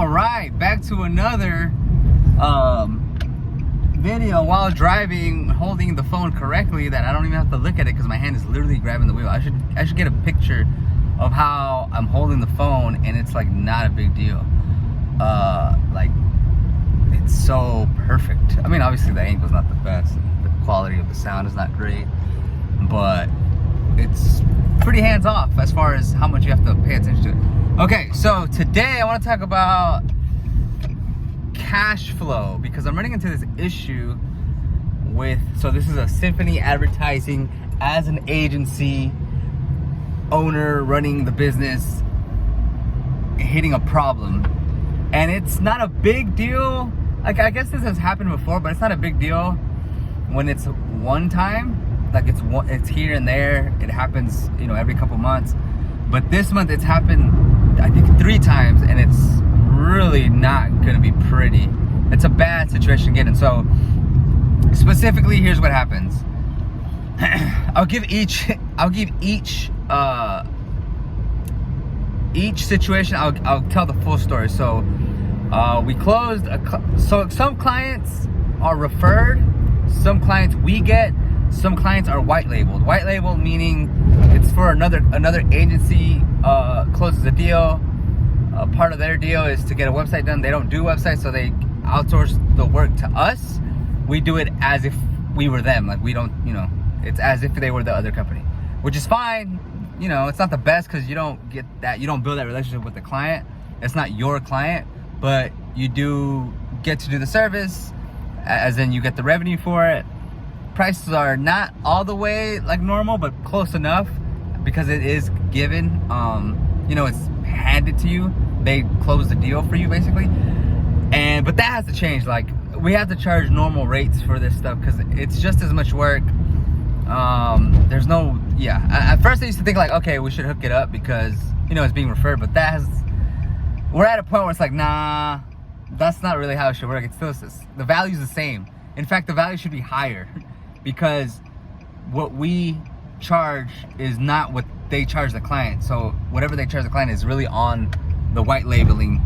All right, back to another video while driving, holding the phone correctly that I don't even have to look at it because my hand is literally grabbing the wheel. I should get a picture of how I'm holding the phone, and it's like not a big deal. Like it's so perfect. I mean, obviously the angle's not the best, and the quality of the sound is not great, but it's pretty hands off as far as how much you have to pay attention to it. Okay, so today I want to talk about cash flow because I'm running into this issue with, so this is a Symphony Advertising as an agency owner running the business, hitting a problem. And it's not a big deal. Like, I guess this has happened before, but it's not a big deal when it's one time. Like it's here and there. It happens, you know, every couple months. But this month it's happened, I think 3 times, and it's really not gonna be pretty. It's a bad situation to get in. So specifically, here's what happens. I'll give each situation. I'll tell the full story. So we closed. So some clients are referred. Some clients we get. Some clients are white labeled. White label meaning it's for another agency closes a deal. Part of their deal is to get a website done. They don't do websites, so they outsource the work to us. We do it as if we were them. Like, we don't, you know, it's as if they were the other company, which is fine. You know, it's not the best because you don't get that, you don't build that relationship with the client. It's not your client, but you do get to do the service, as in you get the revenue for it. Prices are not all the way like normal, but close enough because it is given. You know, it's handed to you. They close the deal for you basically. But that has to change. Like, we have to charge normal rates for this stuff because it's just as much work. There's no, at first I used to think like, okay, we should hook it up because, you know, it's being referred, but we're at a point where it's like, nah, that's not really how it should work. It's still, the value's the same. In fact, the value should be higher because what we charge is not what they charge the client. So whatever they charge the client is really on the white labeling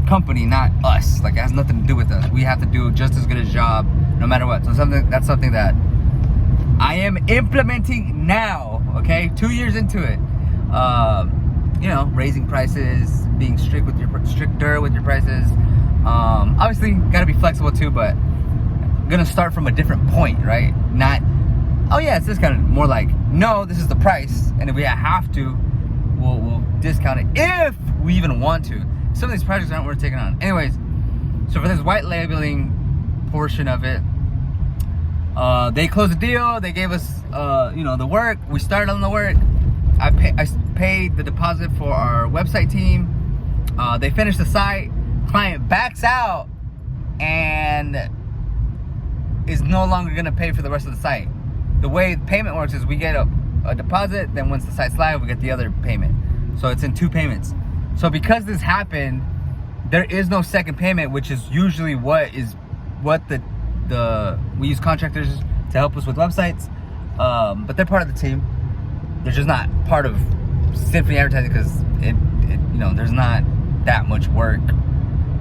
company, not us. Like, it has nothing to do with us. We have to do just as good a job no matter what. So that's something that I am implementing now, okay? 2 years into it. You know, raising prices, being stricter with your prices. Obviously, gotta be flexible too, but I'm gonna start from a different point, right? Not, oh yeah, it's this kind of, more like, no, this is the price, and if we have to, we'll discount it if we even want to. Some of these projects aren't worth taking on. Anyways, so for this white labeling portion of it, they closed the deal. They gave us, you know, the work. We started on the work. I paid the deposit for our website team. They finished the site. Client backs out and is no longer gonna pay for the rest of the site. The way payment works is we get a deposit, then once the site's live, we get the other payment. So it's in 2 payments. So because this happened, there is no second payment, which is usually what we use contractors to help us with websites, but they're part of the team. They're just not part of Symphony Advertising because it you know, there's not that much work,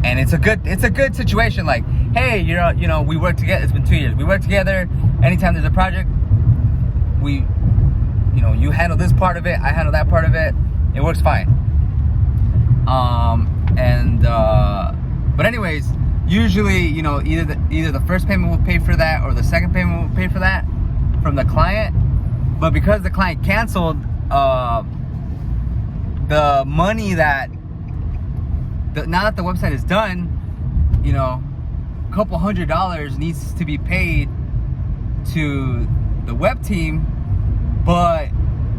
and it's a good situation. Like, hey, you know, we work together. It's been 2 years. We work together. Anytime there's a project, you know, you handle this part of it, I handle that part of it. It works fine. But anyways, usually, you know, either the first payment will pay for that or the second payment will pay for that from the client. But because the client canceled, the money that now that the website is done, you know, a couple $100 needs to be paid to the web team, but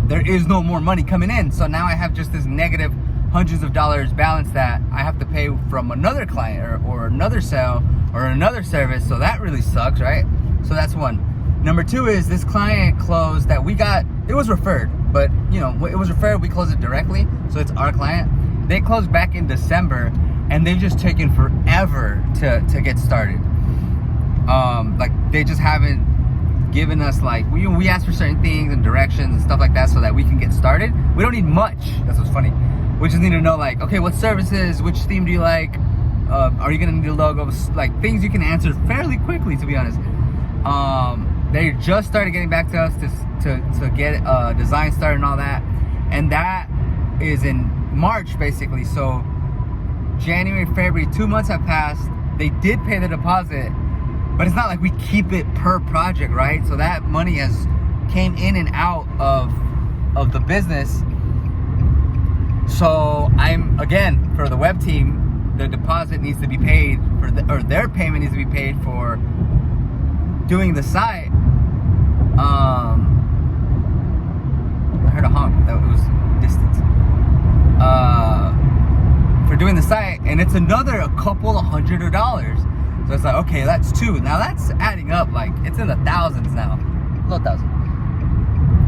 there is no more money coming in. So now I have just this negative hundreds of dollars balance that I have to pay from another client or another sale or another service. So that really sucks, right? So that's one. Number 2 is this client closed that we got, it was referred, but you know, it was referred, we closed it directly. So it's our client. They closed back in December and they've just taken forever to get started. Like, they just haven't given us, like, we asked for certain things and directions and stuff like that so that we can get started. We don't need much. That's what's funny. We just need to know, like, okay, what services, which theme do you like? Are you gonna need a logo? Like, things you can answer fairly quickly, to be honest. They just started getting back to us to get design started and all that, and that is in March basically. So January, February, 2 months have passed. They did pay the deposit, but it's not like we keep it per project, right? So that money has came in and out of the business. So I'm, again, for the web team, the deposit needs to be paid or their payment needs to be paid for doing the site. I heard a honk. That was distance. For doing the site, and it's another a couple of $100. So it's like, okay, that's two. Now that's adding up. Like, it's in the thousands now, low thousand.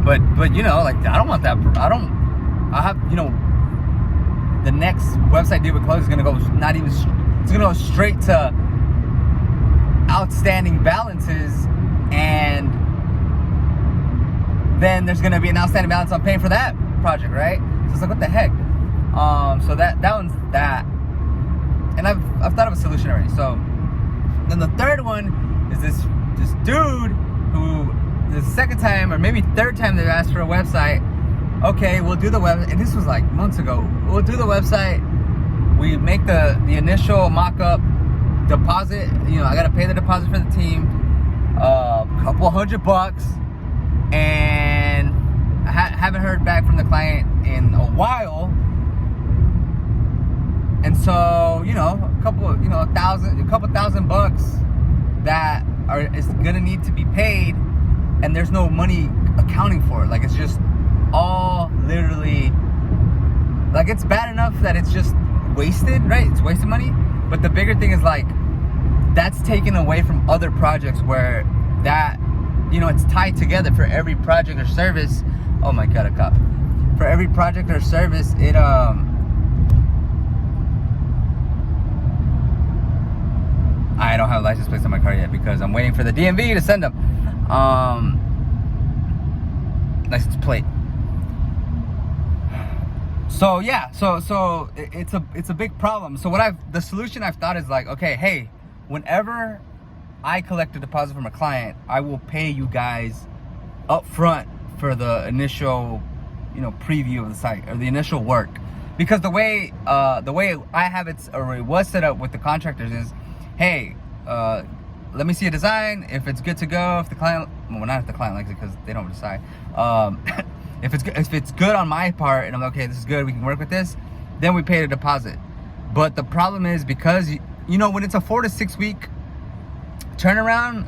But you know, like, I don't want that. I have, you know, the next website deal with close is gonna go not even. It's gonna go straight to outstanding balances, and then there's gonna be an outstanding balance on paying for that project, right? So it's like, what the heck? So that one's that, and I've thought of a solution already. So then the third one is this dude who the second time or maybe third time they've asked for a website. Okay, we'll do the web, and this was like months ago. We'll do the website. We make the initial mock-up deposit. You know, I gotta pay the deposit for the team, a couple $100, and I haven't heard back from the client in a while. And so, you know, a couple $1,000 that is gonna need to be paid, and there's no money accounting for it. Like, it's just all literally, like, it's bad enough that it's just wasted, right? It's wasted money. But the bigger thing is, like, that's taken away from other projects where that, you know, it's tied together for every project or service. Oh my God, a cop. For every project or service, it I don't have license plates on my car yet because I'm waiting for the DMV to send them. License plate. So yeah, so it's a big problem. So the solution I've thought is like, okay, hey, whenever I collect a deposit from a client, I will pay you guys up front for the initial, you know, preview of the site or the initial work. Because the way I have it, or it was set up with the contractors, is, hey, let me see a design. If it's good to go, if the client, well, not if the client likes it because they don't decide. If it's good on my part, and I'm like, okay, this is good, we can work with this, then we pay the deposit. But the problem is, because you know, when it's a 4 to 6 week turnaround,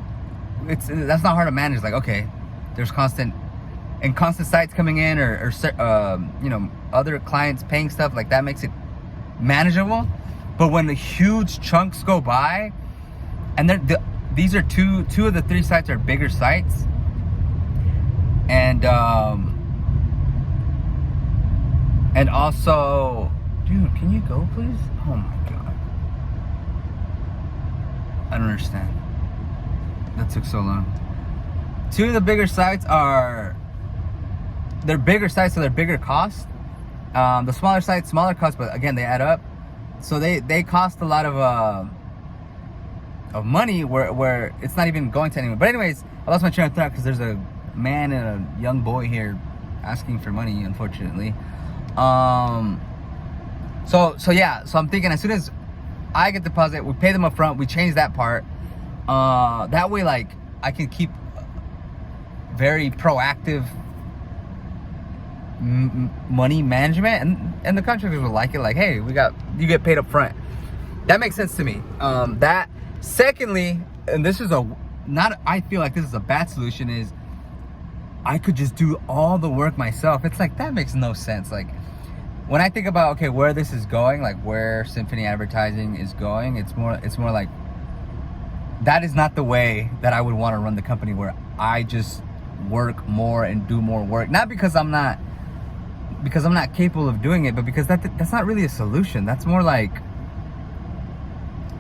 that's not hard to manage. Like, okay, there's constant sites coming in, or you know, other clients paying stuff, like that makes it manageable. But when the huge chunks go by, and these are two of the 3 sites are bigger sites, and also, dude, can you go please? Oh my God, I don't understand. That took so long. 2 of the bigger sites they're bigger sites, so they're bigger cost. The smaller sites, smaller cost, but again, they add up. So they cost a lot of money where it's not even going to anyone. But anyways, I lost my train of thought because there's a man and a young boy here asking for money, unfortunately. So yeah, so I'm thinking, as soon as I get the deposit, we pay them up front, we change that part. That way, like, I can keep very proactive money management, and the contractors will like it. Like, hey, you get paid up front. That makes sense to me. That, secondly, and this is I feel like this is a bad solution, is I could just do all the work myself. It's like, that makes no sense. Like, when I think about, okay, where this is going, like where Symphony Advertising is going, it's more like, that is not the way that I would want to run the company, where I just work more and do more work. Not because I'm not capable of doing it, but because that's not really a solution. That's more like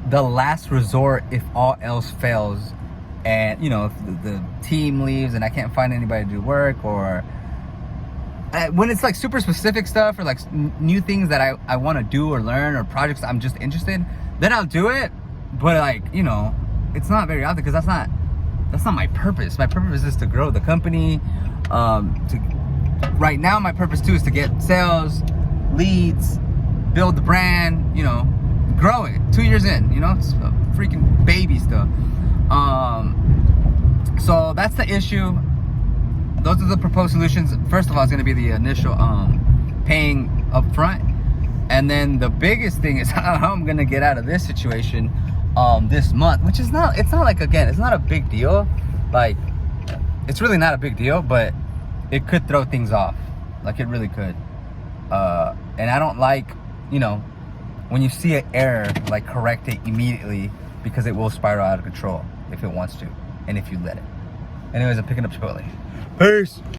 the last resort if all else fails, and, you know, if the team leaves and I can't find anybody to do work, or when it's like super specific stuff or like new things that I want to do or learn or projects I'm just interested, then I'll do it. But like, you know, it's not very often because that's not my purpose. My purpose is to grow the company. Right now, my purpose too is to get sales, leads, build the brand, you know, grow it. 2 years in, you know, it's a freaking baby still. So that's the issue. Those are the proposed solutions. First of all, it's going to be the initial paying up front. And then the biggest thing is how I'm going to get out of this situation this month, which is not, it's not like, again, it's not a big deal. Like, it's really not a big deal, but it could throw things off. Like, it really could. And I don't like, you know, when you see an error, like, correct it immediately, because it will spiral out of control if it wants to, and if you let it. Anyways, I'm picking up Chipotle. Peace.